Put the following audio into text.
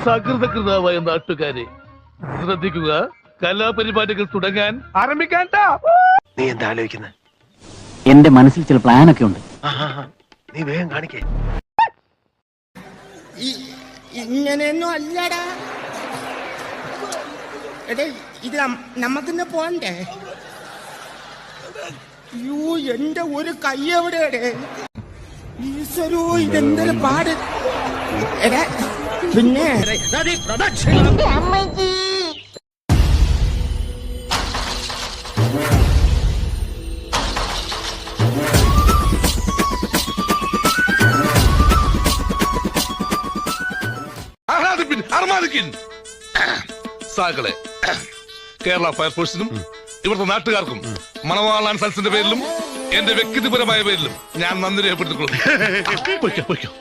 സകൃതകൃതാവായ നാട്ടുകാരെ ശ്രദ്ധിക്കുക, കലാപരിപാടികൾ തുടങ്ങാൻ ആരംഭിക്കാൻ. നീ എന്താ ആലോചിക്കുന്നത്? എന്റെ മനസ്സിൽ ചില പ്ലാനൊക്കെ ഉണ്ട്. നീ വേഗം കാണിക്കേ. ഇങ്ങനെയൊന്നും അല്ലടാ. എടേ, ഇത് നമ്മക്കിന്ന് പോണ്ടേ? യൂ, എന്റെ ഒരു കൈ എവിടെയടേ? ഈശ്വരോ, ഇതെന്തൊരു പാട്. എടാ, പിന്നെ സാകളെ, കേരള ഫയർഫോഴ്സിനും ഇവിടുത്തെ നാട്ടുകാർക്കും മണവാളാൻ സൽസിന്റെ പേരിലും എന്റെ വ്യക്തിപരമായ പേരിലും ഞാൻ നന്ദി രേഖപ്പെടുത്തിക്കൊള്ളുന്നു.